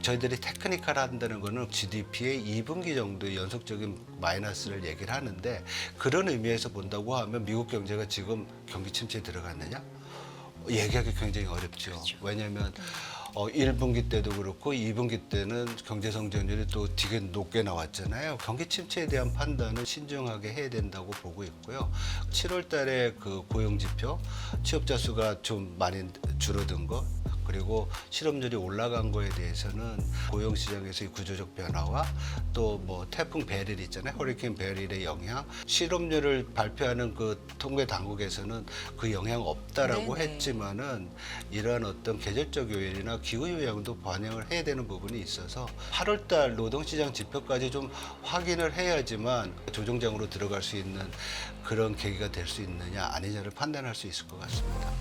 저희들이 테크니컬 한다는 거는 GDP의 2분기 정도의 연속적인 마이너스를 얘기를 하는데 그런 의미에서 본다고 하면 미국 경제가 지금 경기 침체에 들어갔느냐? 얘기하기 굉장히 어렵죠. 그렇죠. 왜냐하면 1분기 때도 그렇고 2분기 때는 경제 성장률이 또 되게 높게 나왔잖아요. 경기 침체에 대한 판단은 신중하게 해야 된다고 보고 있고요. 7월 달에 그 고용 지표, 취업자 수가 좀 많이 줄어든 거, 그리고 실업률이 올라간 거에 대해서는 고용 시장에서의 구조적 변화와 또 뭐 태풍 베릴 있잖아요. 허리케인 베릴의 영향, 실업률을 발표하는 그 통계 당국에서는 그 영향 없다라고 네네. 했지만은 이러한 어떤 계절적 요인이나 기후 영향도 반영을 해야 되는 부분이 있어서 8월 달 노동시장 지표까지 좀 확인을 해야지만 조정장으로 들어갈 수 있는 그런 계기가 될 수 있느냐 아니냐를 판단할 수 있을 것 같습니다.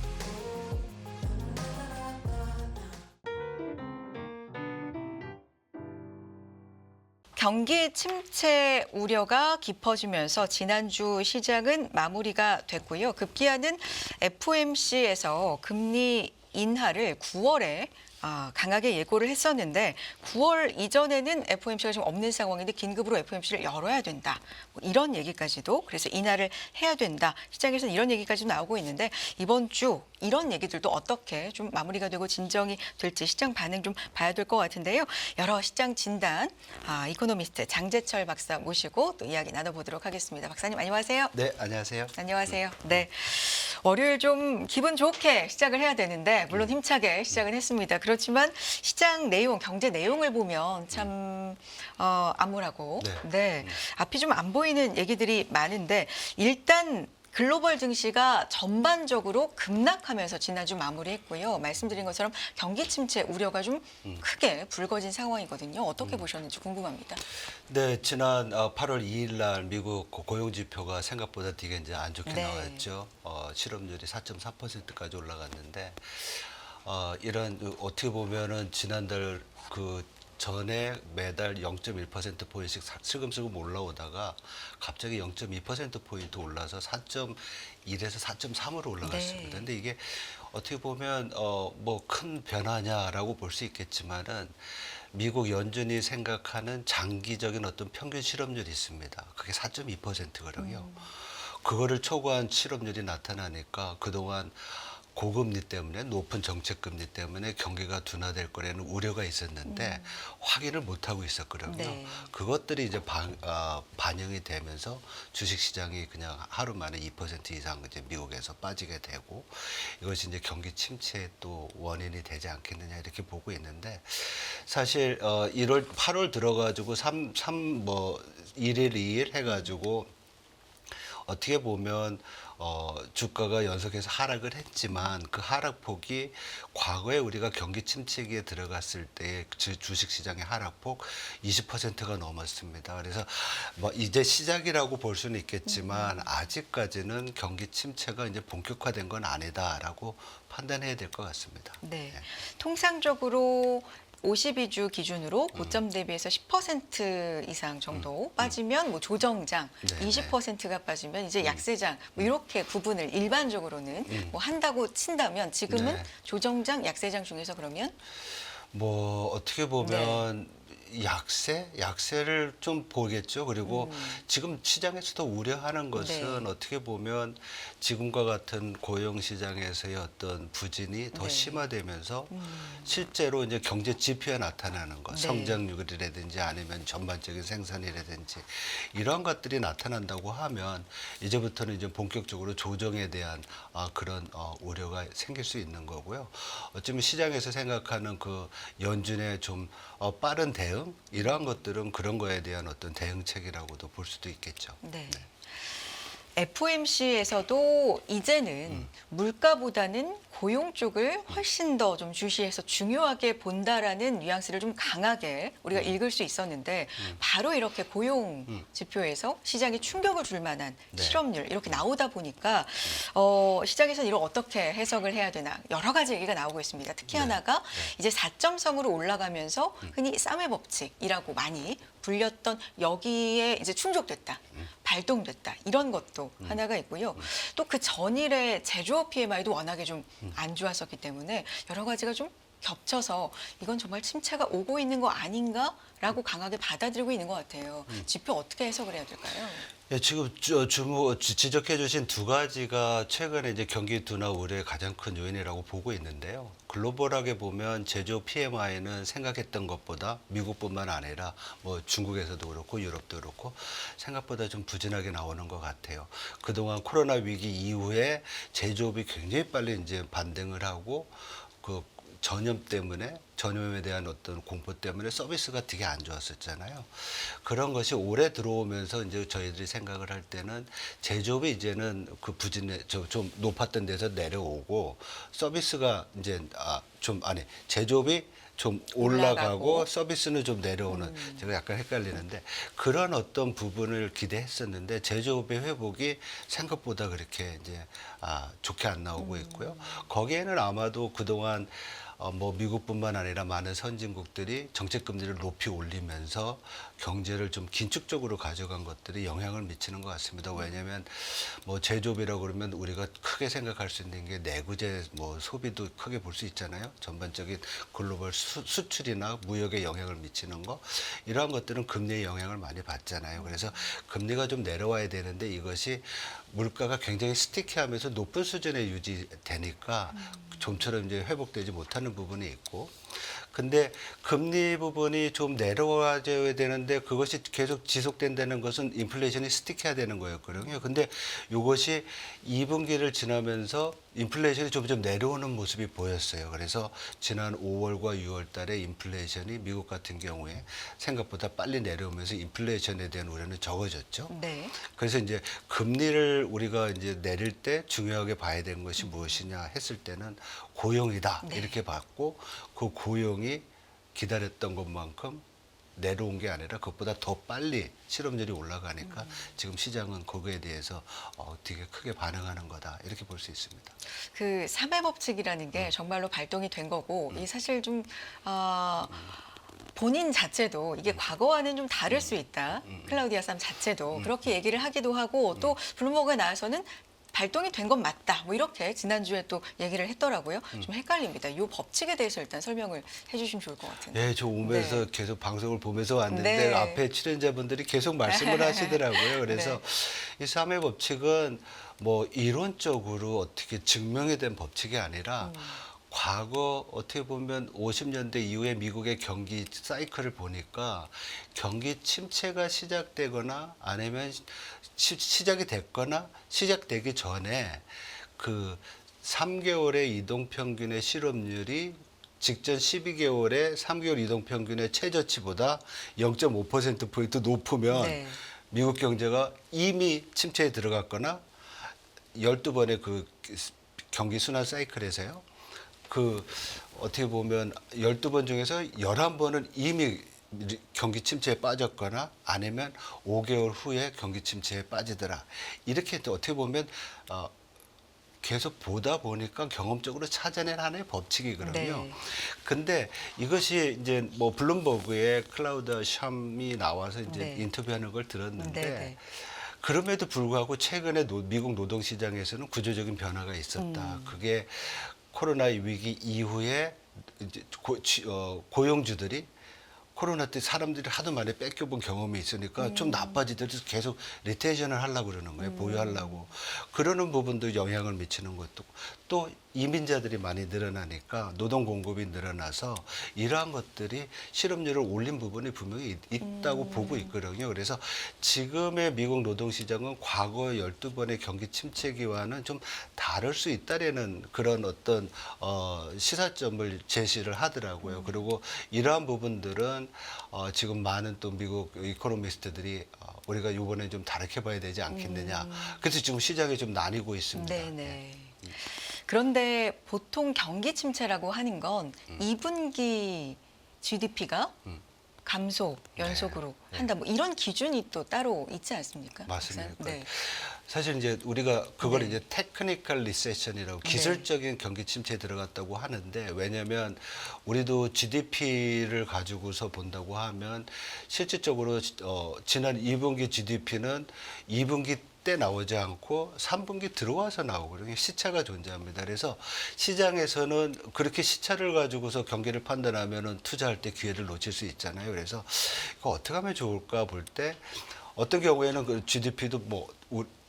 경기 침체 우려가 깊어지면서 지난주 시장은 마무리가 됐고요. 급기야는 FOMC에서 금리 인하를 9월에 강하게 예고를 했었는데 9월 이전에는 FOMC가 지금 없는 상황인데 긴급으로 FOMC를 열어야 된다. 뭐 이런 얘기까지도 그래서 인하를 해야 된다. 시장에서는 이런 얘기까지도 나오고 있는데 이번 주 이런 얘기들도 어떻게 좀 마무리가 되고 진정이 될지 시장 반응 좀 봐야 될 것 같은데요. 여러 시장 진단 이코노미스트 장재철 박사 모시고 또 이야기 나눠보도록 하겠습니다. 박사님 안녕하세요. 네, 안녕하세요. 안녕하세요. 네. 월요일 좀 기분 좋게 시작을 해야 되는데 물론 힘차게 시작은 했습니다. 그렇지만 시장 내용, 경제 내용을 보면 참 암울하고 네. 앞이 좀 안 보이는 얘기들이 많은데 일단 글로벌 증시가 전반적으로 급락하면서 지난주 마무리했고요. 말씀드린 것처럼 경기 침체 우려가 좀 크게 불거진 상황이거든요. 어떻게 보셨는지 궁금합니다. 네, 지난 8월 2일 날 미국 고용 지표가 생각보다 되게 이제 안 좋게 네. 나왔죠. 실업률이 4.4%까지 올라갔는데 이런 어떻게 보면은 지난달 그 전에 매달 0.1%포인트씩 슬금슬금 올라오다가 갑자기 0.2%포인트 올라서 4.1에서 4.3으로 올라갔습니다. 네. 근데 이게 어떻게 보면 뭐 큰 변화냐라고 볼 수 있겠지만은 미국 연준이 생각하는 장기적인 어떤 평균 실업률이 있습니다. 그게 4.2%거든요. 그거를 초과한 실업률이 나타나니까 그동안 고금리 때문에 높은 정책금리 때문에 경기가 둔화될 거라는 우려가 있었는데 확인을 못하고 있었거든요. 네. 그것들이 이제 반영이 되면서 주식시장이 그냥 하루 만에 2% 이상 이제 미국에서 빠지게 되고 이것이 이제 경기 침체의 또 원인이 되지 않겠느냐 이렇게 보고 있는데 사실 8월 들어가지고 1일, 2일 해가지고 어떻게 보면 주가가 연속해서 하락을 했지만 그 하락폭이 과거에 우리가 경기 침체기에 들어갔을 때 주식시장의 하락폭 20%가 넘었습니다. 그래서 뭐 이제 시작이라고 볼 수는 있겠지만 아직까지는 경기 침체가 이제 본격화된 건 아니다라고 판단해야 될 것 같습니다. 네. 통상적으로 52주 기준으로 고점 대비해서 10% 이상 정도 빠지면 뭐 조정장, 네, 20%가 빠지면 이제 약세장 뭐 이렇게 구분을 일반적으로는 뭐 한다고 친다면 지금은 네. 조정장, 약세장 중에서 그러면 뭐 어떻게 보면 약세를 좀 보겠죠. 그리고 지금 시장에서도 우려하는 것은 네. 어떻게 보면 지금과 같은 고용 시장에서의 어떤 부진이 더 네. 심화되면서 실제로 이제 경제 지표에 나타나는 것, 네. 성장률이라든지 아니면 전반적인 생산이라든지 이러한 것들이 나타난다고 하면 이제부터는 이제 본격적으로 조정에 대한 그런 우려가 생길 수 있는 거고요. 어쩌면 시장에서 생각하는 그 연준의 좀 빠른 대응 이러한 것들은 그런 거에 대한 어떤 대응책이라고도 볼 수도 있겠죠. 네. FOMC에서도 이제는 물가보다는 고용 쪽을 훨씬 더 좀 주시해서 중요하게 본다라는 뉘앙스를 좀 강하게 우리가 읽을 수 있었는데 바로 이렇게 고용 지표에서 시장에 충격을 줄 만한 네. 실업률 이렇게 나오다 보니까 시장에서는 이걸 어떻게 해석을 해야 되나 여러 가지 얘기가 나오고 있습니다. 특히 하나가 이제 4.3으로 올라가면서 흔히 쌈의 법칙이라고 많이 불렸던 여기에 이제 충족됐다. 발동됐다. 이런 것도 하나가 있고요. 또 그 전일의 제조업 PMI도 워낙에 좀 안 좋았었기 때문에 여러 가지가 좀 겹쳐서 이건 정말 침체가 오고 있는 거 아닌가라고 강하게 받아들이고 있는 것 같아요. 지표 어떻게 해석을 해야 될까요? 예, 지금 지적해 주신 두 가지가 최근에 이제 경기 둔화 우려의 가장 큰 요인이라고 보고 있는데요. 글로벌하게 보면 제조업 PMI는 생각했던 것보다 미국뿐만 아니라 뭐 중국에서도 그렇고 유럽도 그렇고 생각보다 좀 부진하게 나오는 것 같아요. 그동안 코로나 위기 이후에 제조업이 굉장히 빨리 이제 반등을 하고 그 전염에 대한 어떤 공포 때문에 서비스가 되게 안 좋았었잖아요. 그런 것이 올해 들어오면서 이제 저희들이 생각을 할 때는 제조업이 이제는 그 부진에 좀 높았던 데서 내려오고 서비스가 이제 제조업이 좀 올라가고 서비스는 좀 내려오는 제가 약간 헷갈리는데 그런 어떤 부분을 기대했었는데 제조업의 회복이 생각보다 그렇게 이제 좋게 안 나오고 있고요. 거기에는 아마도 그동안 뭐 미국뿐만 아니라 많은 선진국들이 정책 금리를 높이 올리면서 경제를 좀 긴축적으로 가져간 것들이 영향을 미치는 것 같습니다. 왜냐하면 뭐 제조업이라고 그러면 우리가 크게 생각할 수 있는 게 내구재 뭐 소비도 크게 볼 수 있잖아요. 전반적인 글로벌 수출이나 무역에 영향을 미치는 거 이러한 것들은 금리의 영향을 많이 받잖아요. 그래서 금리가 좀 내려와야 되는데 이것이 물가가 굉장히 스티키하면서 높은 수준에 유지되니까 좀처럼 이제 회복되지 못하는 부분이 있고, 근데 금리 부분이 좀 내려와줘야 되는데 그것이 계속 지속된다는 것은 인플레이션이 스틱해야 되는 거였거든요. 근데 이것이 2분기를 지나면서 인플레이션이 점점 내려오는 모습이 보였어요. 그래서 지난 5월과 6월 달에 인플레이션이 미국 같은 경우에 생각보다 빨리 내려오면서 인플레이션에 대한 우려는 적어졌죠. 네. 그래서 이제 금리를 우리가 이제 내릴 때 중요하게 봐야 되는 것이 무엇이냐 했을 때는 고용이다. 네. 이렇게 봤고 그 고용이 기다렸던 것만큼 내려온 게 아니라 그것보다 더 빨리 실업률이 올라가니까 지금 시장은 그거에 대해서 되게 크게 반응하는 거다. 이렇게 볼 수 있습니다. 그 3회 법칙이라는 게 정말로 발동이 된 거고 이 사실 좀 본인 자체도 이게 과거와는 좀 다를 수 있다. 클라우디아 쌈 자체도 그렇게 얘기를 하기도 하고 또 블룸버그에 나와서는 발동이 된 건 맞다. 뭐 이렇게 지난주에 또 얘기를 했더라고요. 좀 헷갈립니다. 이 법칙에 대해서 일단 설명을 해주시면 좋을 것 같은데. 네, 저 오면서 네. 계속 방송을 보면서 왔는데 네. 앞에 출연자분들이 계속 말씀을 하시더라고요. 그래서 네. 이 3회 법칙은 뭐 이론적으로 어떻게 증명이 된 법칙이 아니라 과거 어떻게 보면 50년대 이후에 미국의 경기 사이클을 보니까 경기 침체가 시작되거나 아니면 시작이 됐거나 시작되기 전에 그 3개월의 이동평균의 실업률이 직전 12개월의 3개월 이동평균의 최저치보다 0.5%포인트 높으면 네. 미국 경제가 이미 침체에 들어갔거나 12번의 그 경기 순환 사이클에서요. 그 어떻게 보면 12번 중에서 11번은 이미 경기 침체에 빠졌거나 아니면 5개월 후에 경기 침체에 빠지더라. 이렇게 어떻게 보면 계속 보다 보니까 경험적으로 찾아낸 하나의 법칙이거든요. 네. 근데 이것이 이제 뭐 블룸버그의 클라우드 샴이 나와서 이제 네. 인터뷰하는 걸 들었는데 네. 그럼에도 불구하고 최근에 미국 노동시장에서는 구조적인 변화가 있었다. 그게 코로나 위기 이후에 이제 고용주들이 코로나 때 사람들이 하도 많이 뺏겨본 경험이 있으니까 좀 나빠지더라도 계속 리테이션을 하려고 그러는 거예요. 보유하려고. 그러는 부분도 영향을 미치는 것도 또 이민자들이 많이 늘어나니까 노동 공급이 늘어나서 이러한 것들이 실업률을 올린 부분이 분명히 있다고 보고 있거든요. 그래서 지금의 미국 노동시장은 과거 12번의 경기 침체기와는 좀 다를 수 있다라는 그런 어떤 시사점을 제시를 하더라고요. 그리고 이러한 부분들은 지금 많은 또 미국 이코노미스트들이 우리가 이번에 좀 다르게 봐야 되지 않겠느냐. 그래서 지금 시장이 좀 나뉘고 있습니다. 네네. 그런데 보통 경기 침체라고 하는 건 2분기 GDP가 감소 연속으로 한다. 뭐 이런 기준이 또 따로 있지 않습니까? 맞습니다. 네. 사실 이제 우리가 그걸 네. 이제 테크니컬 리세션이라고 기술적인 경기 침체에 들어갔다고 하는데 왜냐하면 우리도 GDP를 가지고서 본다고 하면 실질적으로 지난 2분기 GDP는 2분기 때 나오지 않고 3분기 들어와서 나오거든요. 시차가 존재합니다. 그래서 시장에서는 그렇게 시차를 가지고서 경기를 판단하면은 투자할 때 기회를 놓칠 수 있잖아요. 그래서 이거 어떻게 하면 좋을까 볼 때 어떤 경우에는 그 GDP도 뭐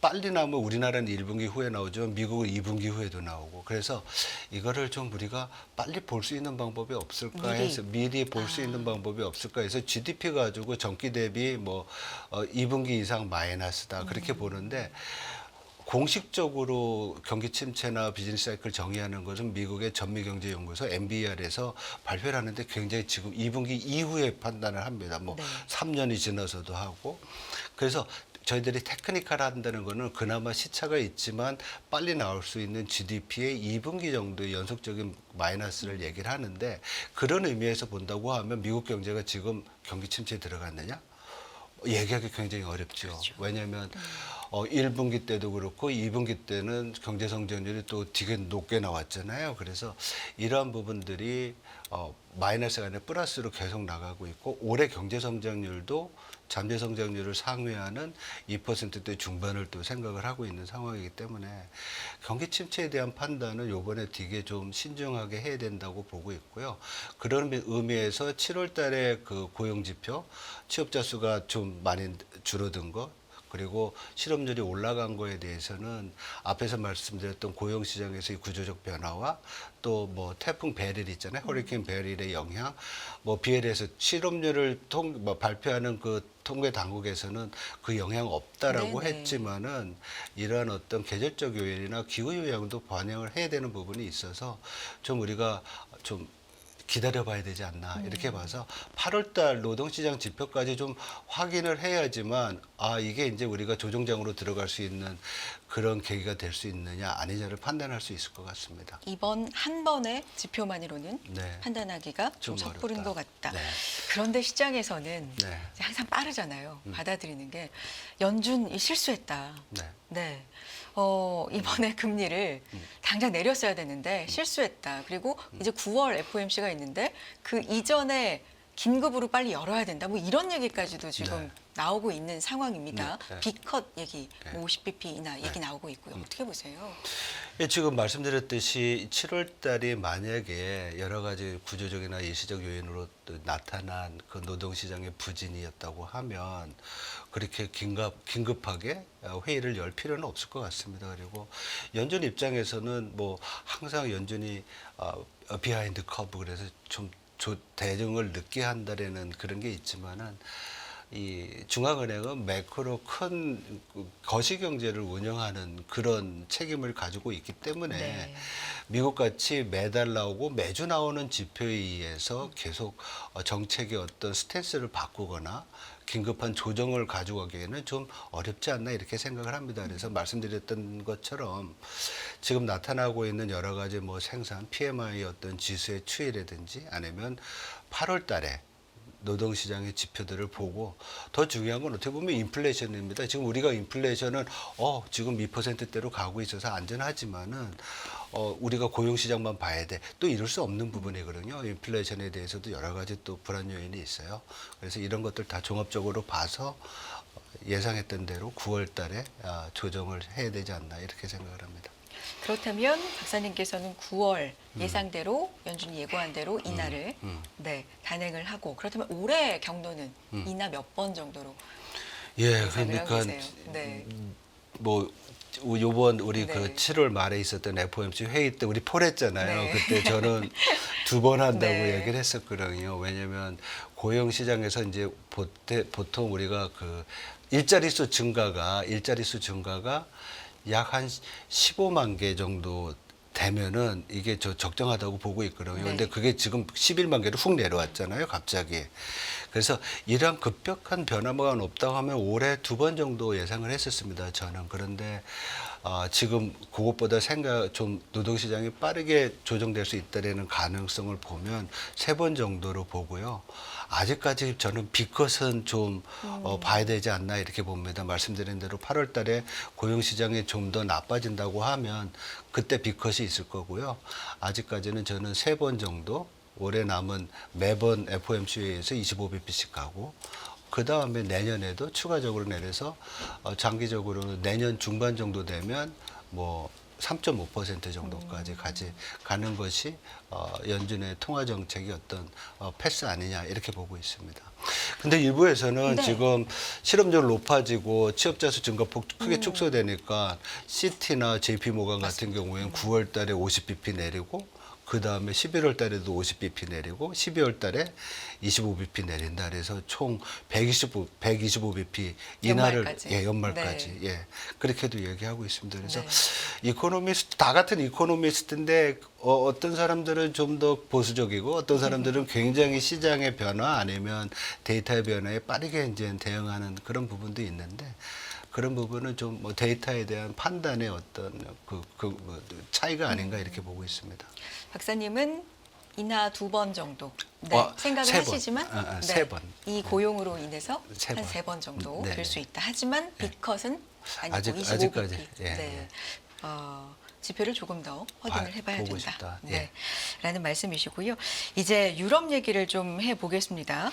빨리 나오면 우리나라는 1분기 후에 나오죠. 미국은 2분기 후에도 나오고. 그래서 이거를 좀 우리가 빨리 볼 수 있는 방법이 없을까 해서 미리 볼 수 있는 방법이 없을까 해서 GDP 가지고 전기 대비 뭐 2분기 이상 마이너스다 그렇게 보는데 공식적으로 경기 침체나 비즈니스 사이클 정의하는 것은 미국의 전미경제연구소 MBR에서 발표를 하는데 굉장히 지금 2분기 이후에 판단을 합니다. 뭐 네. 3년이 지나서도 하고. 그래서 저희들이 테크니컬 한다는 거는 그나마 시차가 있지만 빨리 나올 수 있는 GDP의 2분기 정도의 연속적인 마이너스를 얘기를 하는데 그런 의미에서 본다고 하면 미국 경제가 지금 경기 침체에 들어갔느냐? 얘기하기 굉장히 어렵죠. 그렇죠. 왜냐하면 1분기 때도 그렇고 2분기 때는 경제 성장률이 또 되게 높게 나왔잖아요. 그래서 이러한 부분들이 마이너스가 아니라 플러스로 계속 나가고 있고 올해 경제 성장률도 잠재 성장률을 상회하는 2%대 중반을 또 생각을 하고 있는 상황이기 때문에 경기 침체에 대한 판단은 요번에 되게 좀 신중하게 해야 된다고 보고 있고요. 그런 의미에서 7월 달에 그 고용 지표, 취업자 수가 좀 많이 줄어든 거 그리고 실업률이 올라간 거에 대해서는 앞에서 말씀드렸던 고용시장에서의 구조적 변화와 또 뭐 태풍 베릴 있잖아요. 허리케인 베릴의 영향, 뭐 비엘에서 실업률을 발표하는 그 통계 당국에서는 그 영향 없다라고 네네. 했지만은 이러한 어떤 계절적 요인이나 기후 요인도 반영을 해야 되는 부분이 있어서 좀 우리가 좀 기다려봐야 되지 않나 이렇게 봐서 8월달 노동시장 지표까지 좀 확인을 해야지만 이게 이제 우리가 조정장으로 들어갈 수 있는 그런 계기가 될 수 있느냐 아니냐를 판단할 수 있을 것 같습니다. 이번 한 번의 지표만으로는 네. 판단하기가 좀 좀 섣부른 어렵다. 것 같다. 네. 그런데 시장에서는 네. 항상 빠르잖아요. 받아들이는 게 연준이 실수했다. 네. 네. 이번에 금리를 당장 내렸어야 되는데 실수했다. 그리고 이제 9월 FOMC가 있는데 그 이전에 긴급으로 빨리 열어야 된다. 뭐 이런 얘기까지도 지금 네. 나오고 있는 상황입니다. 네. B컷 얘기, 네. 뭐 50bp나 얘기 나오고 있고요. 어떻게 보세요? 예, 지금 말씀드렸듯이 7월 달이 만약에 여러 가지 구조적이나 일시적 요인으로 또 나타난 그 노동시장의 부진이었다고 하면 그렇게 긴급하게 회의를 열 필요는 없을 것 같습니다. 그리고 연준 입장에서는 뭐 항상 연준이 비하인드 커브 그래서 좀 대응을 늦게 한다라는 그런 게 있지만은 이 중앙은행은 매크로 큰 거시경제를 운영하는 그런 책임을 가지고 있기 때문에 네. 미국같이 매달 나오고 매주 나오는 지표에 의해서 계속 정책의 어떤 스탠스를 바꾸거나 긴급한 조정을 가져가기에는 좀 어렵지 않나 이렇게 생각을 합니다. 그래서 말씀드렸던 것처럼 지금 나타나고 있는 여러 가지 뭐 생산, PMI 어떤 지수의 추이라든지 아니면 8월 달에 노동시장의 지표들을 보고 더 중요한 건 어떻게 보면 인플레이션입니다. 지금 우리가 인플레이션은 지금 2%대로 가고 있어서 안전하지만은 우리가 고용시장만 봐야 돼. 또 이럴 수 없는 부분이거든요. 인플레이션에 대해서도 여러 가지 또 불안 요인이 있어요. 그래서 이런 것들 다 종합적으로 봐서 예상했던 대로 9월 달에 조정을 해야 되지 않나 이렇게 생각을 합니다. 그렇다면 박사님께서는 9월 예상대로 연준이 예고한 대로 인하를 네, 단행을 하고 그렇다면 올해 경로는 인하 몇 번 정도로 예, 예상을 하고 그러니까 계세요? 네. 뭐 요번 우리 네. 그 7월 말에 있었던 FOMC 회의 때 우리 폴했잖아요. 네. 그때 저는 2번 한다고 네. 얘기를 했었거든요. 왜냐하면 고용 시장에서 이제 보통 우리가 그 일자리수 증가가 약 한 15만 개 정도 되면은 이게 적정하다고 보고 있거든요. 네. 근데 그게 지금 11만 개로 훅 내려왔잖아요, 갑자기. 그래서 이러한 급격한 변화가 없다고 하면 올해 2번 정도 예상을 했었습니다, 저는. 그런데 지금 그것보다 좀 노동시장이 빠르게 조정될 수 있다는 가능성을 보면 3번 정도로 보고요. 아직까지 저는 B컷은 좀 봐야 되지 않나 이렇게 봅니다. 말씀드린 대로 8월 달에 고용시장이 좀 더 나빠진다고 하면 그때 B컷이 있을 거고요. 아직까지는 저는 3번 정도 올해 남은 매번 FOMC에서 25bp씩 가고 그 다음에 내년에도 추가적으로 내려서 장기적으로 내년 중반 정도 되면 뭐 3.5% 정도까지 가는 것이 연준의 통화 정책의 어떤 패스 아니냐 이렇게 보고 있습니다. 근데 일부에서는 네. 지금 실업률 높아지고 취업자 수 증가폭 크게 축소되니까 시티나 JP 모건 같은 경우에는 9월 달에 50bp 내리고 그 다음에 11월 달에도 50bp 내리고 12월 달에 25bp 내린다. 그래서 총 125bp 인하를 연말까지. 연말까지 그렇게도 얘기하고 있습니다. 그래서 네. 이코노미스트 다 같은 이코노미스트인데 어떤 사람들은 좀 더 보수적이고 어떤 사람들은 굉장히 시장의 변화 아니면 데이터의 변화에 빠르게 이제 대응하는 그런 부분도 있는데. 그런 부분은 좀 뭐 데이터에 대한 판단의 어떤 뭐 차이가 아닌가 이렇게 보고 있습니다. 박사님은 인하 2번 정도 생각을 세 번. 하시지만 세 번. 이 고용으로 인해서 세 한 번. 3번 정도 네. 될 수 있다. 하지만 빅컷은 아니고 아직까지. 25bp. 예. 지표를 조금 더 확인을 해봐야 보고 된다. 싶다. 예. 네. 라는 말씀이시고요. 이제 유럽 얘기를 좀 해보겠습니다.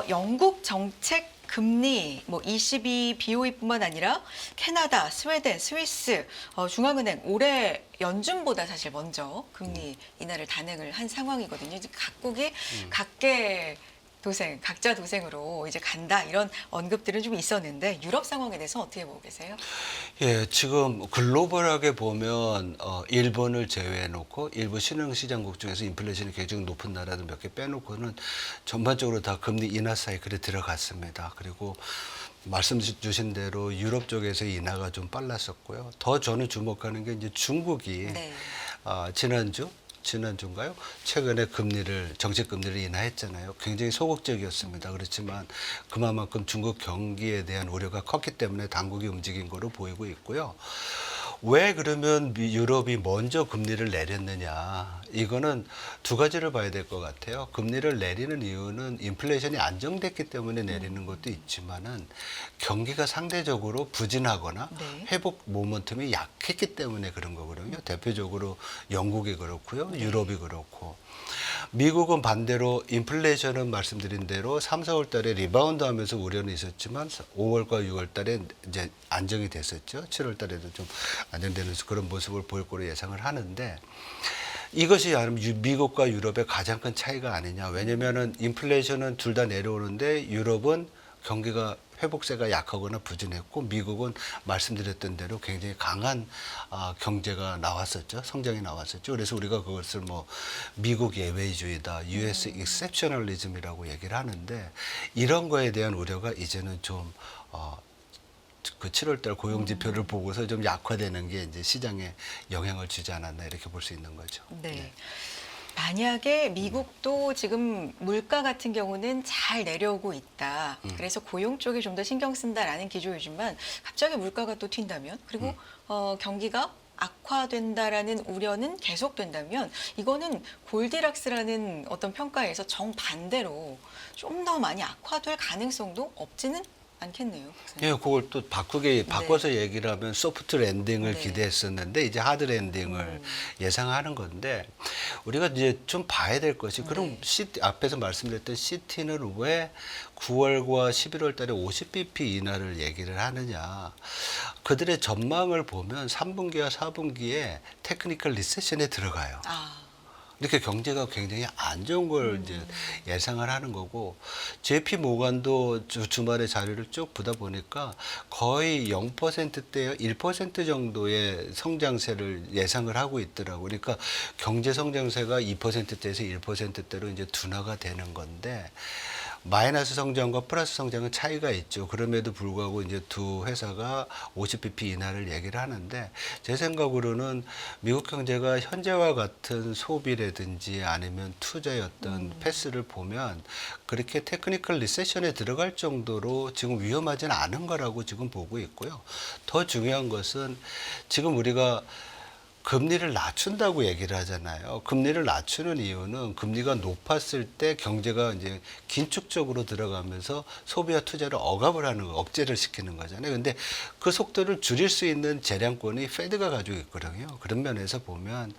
영국 정책 금리 뭐 ECB, BOE뿐만 아니라 캐나다, 스웨덴, 스위스, 중앙은행 올해 연준보다 사실 먼저 금리 인하를 단행을 한 상황이거든요. 이제 각국이 각자 도생으로 이제 간다 이런 언급들은 좀 있었는데 유럽 상황에 대해서 어떻게 보고 계세요? 예, 지금 글로벌하게 보면 일본을 제외해 놓고 일부 신흥시장국 중에서 인플레이션이 굉장히 높은 나라들 몇 개 빼놓고는 전반적으로 다 금리 인하 사이클에 들어갔습니다. 그리고 말씀 주신 대로 유럽 쪽에서 인하가 좀 빨랐었고요. 더 저는 주목하는 게 이제 중국이 네. 지난주인가요? 최근에 정책 금리를 인하했잖아요. 굉장히 소극적이었습니다. 그렇지만 그만큼 중국 경기에 대한 우려가 컸기 때문에 당국이 움직인 거로 보이고 있고요. 왜 그러면 유럽이 먼저 금리를 내렸느냐? 이거는 두 가지를 봐야 될 것 같아요. 금리를 내리는 이유는 인플레이션이 안정됐기 때문에 내리는 것도 있지만은 경기가 상대적으로 부진하거나 네. 회복 모멘텀이 약했기 때문에 그런 거거든요. 대표적으로 영국이 그렇고요. 유럽이 그렇고. 미국은 반대로 인플레이션은 말씀드린 대로 3, 4월 달에 리바운드 하면서 우려는 있었지만 5월과 6월 달에 이제 안정이 됐었죠. 7월 달에도 좀 안정되는 그런 모습을 보일 거로 예상을 하는데 이것이 미국과 유럽의 가장 큰 차이가 아니냐. 왜냐면은 인플레이션은 둘 다 내려오는데 유럽은 경기가 회복세가 약하거나 부진했고 미국은 말씀드렸던 대로 굉장히 강한 경제가 나왔었죠. 성장이 나왔었죠. 그래서 우리가 그것을 뭐 미국 예외주의다, US exceptionalism이라고 얘기를 하는데 이런 거에 대한 우려가 이제는 좀 그 7월달 고용 지표를 보고서 좀 약화되는 게 이제 시장에 영향을 주지 않았나 이렇게 볼 수 있는 거죠. 네. 만약에 미국도 지금 물가 같은 경우는 잘 내려오고 있다. 그래서 고용 쪽에 좀 더 신경 쓴다라는 기조이지만 갑자기 물가가 또 튄다면 그리고 경기가 악화된다라는 우려는 계속된다면 이거는 골디락스라는 어떤 평가에서 정반대로 좀 더 많이 악화될 가능성도 없지는 않겠네요. 예, 그걸 또 바꿔서 얘기를 하면 소프트 랜딩을 네. 기대했었는데 이제 하드 랜딩을 예상하는 건데 우리가 이제 좀 봐야 될 것이 그럼 앞에서 말씀드렸던 시티는 왜 9월과 11월 달에 50bp 인하를 얘기를 하느냐. 그들의 전망을 보면 3분기와 4분기에 테크니컬 리세션에 들어가요. 이렇게 경제가 굉장히 안 좋은 걸 이제 예상을 하는 거고 JP 모건도 주말에 자료를 쭉 보다 보니까 거의 0%대에 1% 정도의 성장세를 예상을 하고 있더라고. 그러니까 경제 성장세가 2%대에서 1%대로 이제 둔화가 되는 건데 마이너스 성장과 플러스 성장은 차이가 있죠. 그럼에도 불구하고 이제 두 회사가 50bp 인하를 얘기를 하는데 제 생각으로는 미국 경제가 현재와 같은 소비라든지 아니면 투자의 어떤 패스를 보면 그렇게 테크니컬 리세션에 들어갈 정도로 지금 위험하지는 않은 거라고 지금 보고 있고요. 더 중요한 것은 지금 우리가 금리를 낮춘다고 얘기를 하잖아요. 금리를 낮추는 이유는 금리가 높았을 때 경제가 이제 긴축적으로 들어가면서 소비와 투자를 억압을 하는 거, 억제를 시키는 거잖아요. 근데 그 속도를 줄일 수 있는 재량권이 페드가 가지고 있거든요. 그런 면에서 보면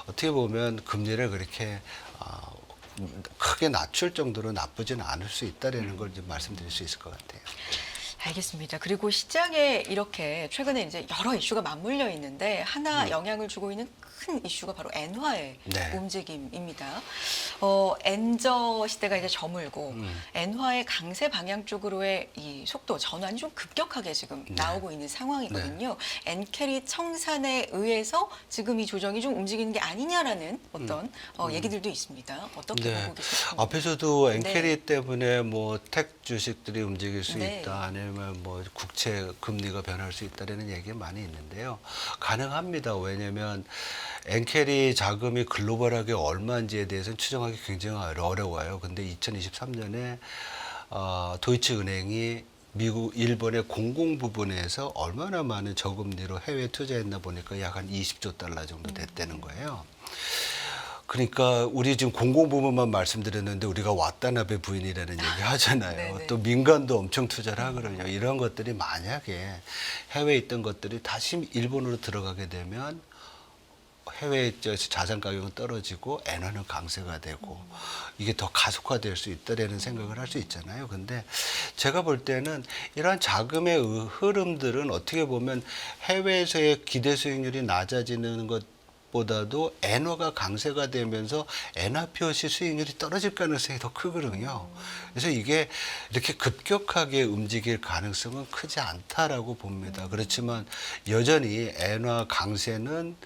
어떻게 보면 금리를 그렇게 크게 낮출 정도로 나쁘지는 않을 수 있다라는 걸 좀 말씀드릴 수 있을 것 같아요. 알겠습니다. 그리고 시장에 이렇게 최근에 이제 여러 이슈가 맞물려 있는데 하나 영향을 주고 있는 큰 이슈가 바로 엔화의 네. 움직임입니다. 엔저 시대가 이제 저물고 엔화의 강세 방향 쪽으로의 이 속도 전환이 좀 급격하게 지금 나오고 있는 상황이거든요. 엔캐리 청산에 의해서 지금 이 조정이 좀 움직이는 게 아니냐라는 어떤 얘기들도 있습니다. 어떻게 보고 계십니까? 앞에서도 엔캐리 때문에 뭐 택 주식들이 움직일 수 네. 있다, 아니면 뭐 국채 금리가 변할 수 있다라는 얘기가 많이 있는데요. 가능합니다. 왜냐하면 엔캐리 자금이 글로벌하게 얼마인지에 대해서는 추정하기 굉장히 어려워요. 근데 2023년에 도이치은행이 미국, 일본의 공공 부분에서 얼마나 많은 저금리로 해외 투자했나 보니까 약 한 20조 달러 정도 됐다는 거예요. 그러니까 우리 지금 공공 부문만 말씀드렸는데 우리가 와타나베 부인이라는 얘기 하잖아요. 네네. 또 민간도 엄청 투자를 하거든요. 이런 것들이 만약에 해외에 있던 것들이 다시 일본으로 들어가게 되면 해외 자산 가격은 떨어지고 엔화는 강세가 되고 이게 더 가속화될 수 있다라는 생각을 할 수 있잖아요. 근데 제가 볼 때는 이러한 자금의 흐름들은 어떻게 보면 해외에서의 기대 수익률이 낮아지는 것보다도 엔화가 강세가 되면서 엔화 표시 수익률이 떨어질 가능성이 더 크거든요. 그래서 이게 이렇게 급격하게 움직일 가능성은 크지 않다라고 봅니다. 그렇지만 여전히 엔화 강세는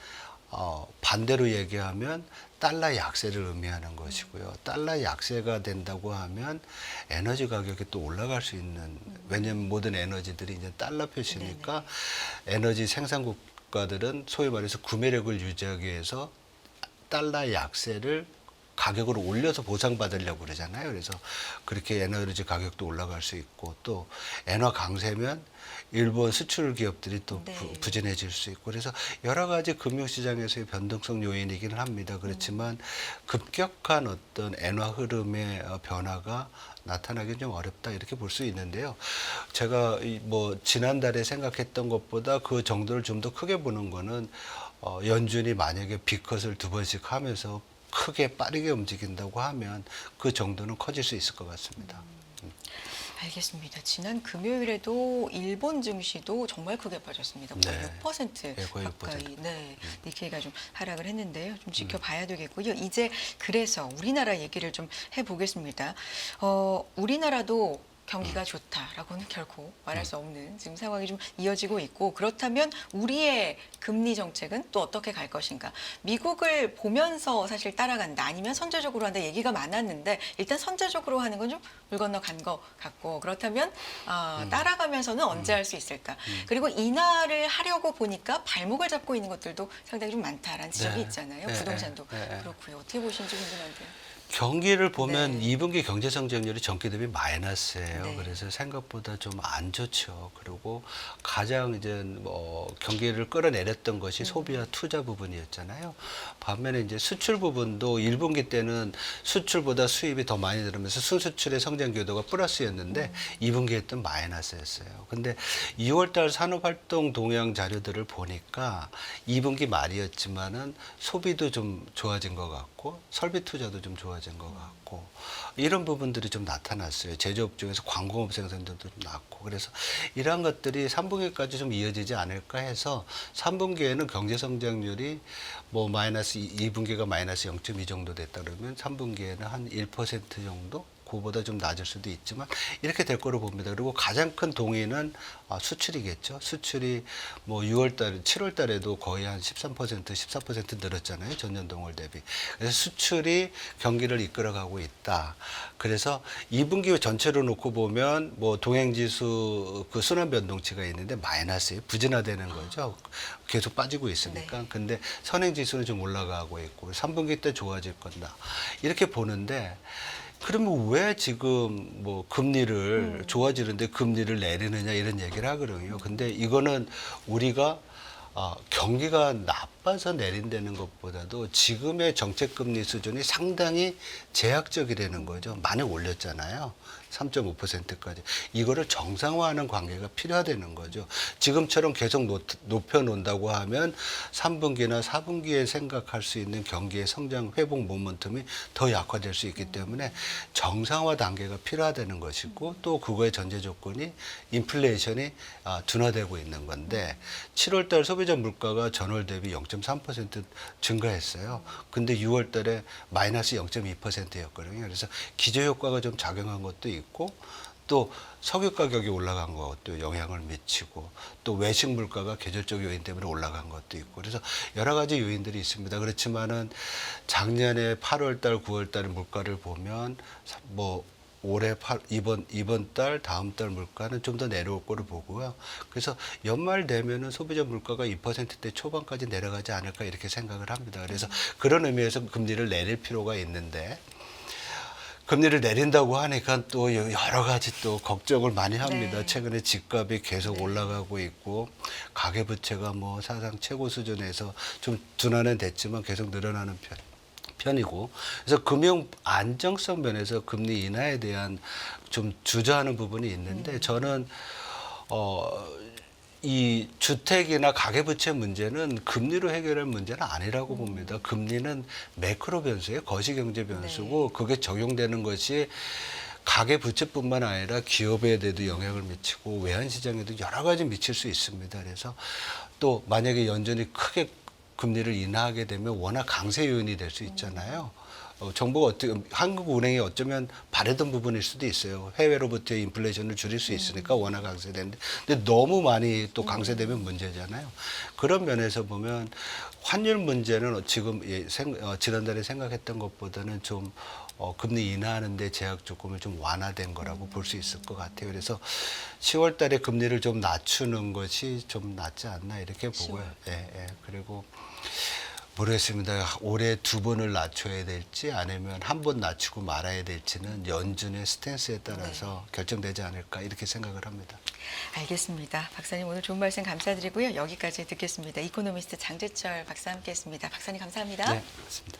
반대로 얘기하면 달러 약세를 의미하는 것이고요. 달러 약세가 된다고 하면 에너지 가격이 또 올라갈 수 있는, 왜냐하면 모든 에너지들이 이제 달러 표시니까 에너지 생산 국가들은 소위 말해서 구매력을 유지하기 위해서 달러 약세를 가격을 올려서 보상받으려고 그러잖아요. 그래서 그렇게 에너지 가격도 올라갈 수 있고, 또 엔화 강세면 일본 수출 기업들이 또 부진해질 수 있고, 그래서 여러 가지 금융시장에서의 변동성 요인이기는 합니다. 그렇지만 급격한 어떤 엔화 흐름의 변화가 나타나기는 좀 어렵다, 이렇게 볼 수 있는데요. 제가 뭐 지난달에 생각했던 것보다 그 정도를 좀 더 크게 보는 거는 연준이 만약에 빅컷을 2번씩 하면서 크게 빠르게 움직인다고 하면 그 정도는 커질 수 있을 것 같습니다. 알겠습니다. 지난 금요일에도 일본 증시도 정말 크게 빠졌습니다. 거의 네. 6% 네, 거의 가까이 6%. 니케이가 좀 하락을 했는데요. 좀 지켜봐야 되겠고요. 이제 그래서 우리나라 얘기를 좀 해보겠습니다. 우리나라도 경기가 좋다라고는 결코 말할 수 없는 지금 상황이 좀 이어지고 있고, 그렇다면 우리의 금리 정책은 또 어떻게 갈 것인가? 미국을 보면서 사실 따라간다, 아니면 선제적으로 한다 얘기가 많았는데, 일단 선제적으로 하는 건 좀 물 건너 간 것 같고, 그렇다면 따라가면서는 언제 할 수 있을까? 그리고 인하를 하려고 보니까 발목을 잡고 있는 것들도 상당히 좀 많다라는 지적이 네. 있잖아요. 네. 부동산도 네. 그렇고요. 어떻게 보시는지 궁금한데요. 경기를 보면 네. 2분기 경제 성장률이 전기 대비 마이너스예요. 네. 그래서 생각보다 좀 안 좋죠. 그리고 가장 이제 뭐 경기를 끌어내렸던 것이 소비와 투자 부분이었잖아요. 반면에 이제 수출 부분도 1분기 때는 수출보다 수입이 더 많이 들으면서 순수출의 성장 기여도가 플러스였는데 2분기에 했던 마이너스였어요. 근데 2월달 산업활동 동향 자료들을 보니까 2분기 말이었지만은 소비도 좀 좋아진 것 같고 설비 투자도 좀 좋아진 것 같고, 이런 부분들이 좀 나타났어요. 제조업 중에서 광공업 생산도 좀 낮고, 그래서 이러한 것들이 3분기까지 좀 이어지지 않을까 해서 3분기에는 경제 성장률이 뭐 마이너스 2분기가 마이너스 0.2 정도 됐다 그러면 3분기에는 한 1% 정도? 그보다 좀 낮을 수도 있지만 이렇게 될 거로 봅니다. 그리고 가장 큰 동의는 수출이겠죠. 수출이 뭐 6월달, 7월달에도 거의 한 13%, 14% 늘었잖아요. 전년 동월 대비. 그래서 수출이 경기를 이끌어가고 있다. 그래서 2분기 전체로 놓고 보면 뭐 동행지수 그 순환 변동치가 있는데 마이너스에 부진화되는 거죠. 계속 빠지고 있으니까. 네. 근데 선행지수는 좀 올라가고 있고 3분기 때 좋아질 건다. 이렇게 보는데, 그러면 왜 지금 뭐 금리를 좋아지는데 금리를 내리느냐 이런 얘기를 하거든요. 근데 이거는 우리가 경기가 나빠서 내린다는 것보다도 지금의 정책금리 수준이 상당히 제약적이라는 거죠. 많이 올렸잖아요. 3.5%까지. 이거를 정상화하는 관계가 필요하다는 거죠. 지금처럼 계속 높여놓는다고 하면 3분기나 4분기에 생각할 수 있는 경기의 성장 회복 모멘텀이 더 약화될 수 있기 때문에 정상화 단계가 필요하다는 것이고 또 그거의 전제 조건이 인플레이션이 둔화되고 있는 건데 7월 달 소비자 물가가 전월 대비 0.3% 증가했어요. 근데 6월 달에 마이너스 0.2%였거든요. 그래서 기저효과가 좀 작용한 것도 있고 또 석유 가격이 올라간 것도 영향을 미치고 또 외식 물가가 계절적 요인 때문에 올라간 것도 있고 그래서 여러 가지 요인들이 있습니다. 그렇지만은 작년에 8월 달, 9월 달 물가를 보면 뭐 올해 이번 달, 다음 달 물가는 좀 더 내려올 거를 보고요. 그래서 연말 되면은 소비자 물가가 2%대 초반까지 내려가지 않을까 이렇게 생각을 합니다. 그래서 그런 의미에서 금리를 내릴 필요가 있는데 금리를 내린다고 하니까 또 여러 가지 또 걱정을 많이 합니다. 네. 최근에 집값이 계속 올라가고 있고 가계부채가 뭐 사상 최고 수준에서 좀 둔화는 됐지만 계속 늘어나는 편이고 그래서 금융 안정성 면에서 금리 인하에 대한 좀 주저하는 부분이 있는데 저는 이 주택이나 가계부채 문제는 금리로 해결할 문제는 아니라고 봅니다. 금리는 매크로 변수예요. 거시경제 변수고 그게 적용되는 것이 가계부채뿐만 아니라 기업에도 영향을 미치고 외환시장에도 여러 가지 미칠 수 있습니다. 그래서 또 만약에 연준이 크게 금리를 인하하게 되면 워낙 강세 요인이 될 수 있잖아요. 정부가 한국은행이 어쩌면 바랬던 부분일 수도 있어요. 해외로부터의 인플레이션을 줄일 수 있으니까 워낙 강세되는데, 근데 너무 많이 또 강세되면 문제잖아요. 그런 면에서 보면 환율 문제는 지금 지난달에 생각했던 것보다는 좀 금리 인하하는데 제약 조건을 좀 완화된 거라고 볼 수 있을 것 같아요. 그래서 10월 달에 금리를 좀 낮추는 것이 좀 낫지 않나 이렇게 보고요. 예. 그리고 모르겠습니다. 올해 2번을 낮춰야 될지 아니면 한 번 낮추고 말아야 될지는 연준의 스탠스에 따라서 결정되지 않을까 이렇게 생각을 합니다. 알겠습니다. 박사님 오늘 좋은 말씀 감사드리고요. 여기까지 듣겠습니다. 이코노미스트 장재철 박사 함께했습니다. 박사님 감사합니다. 네, 맞습니다.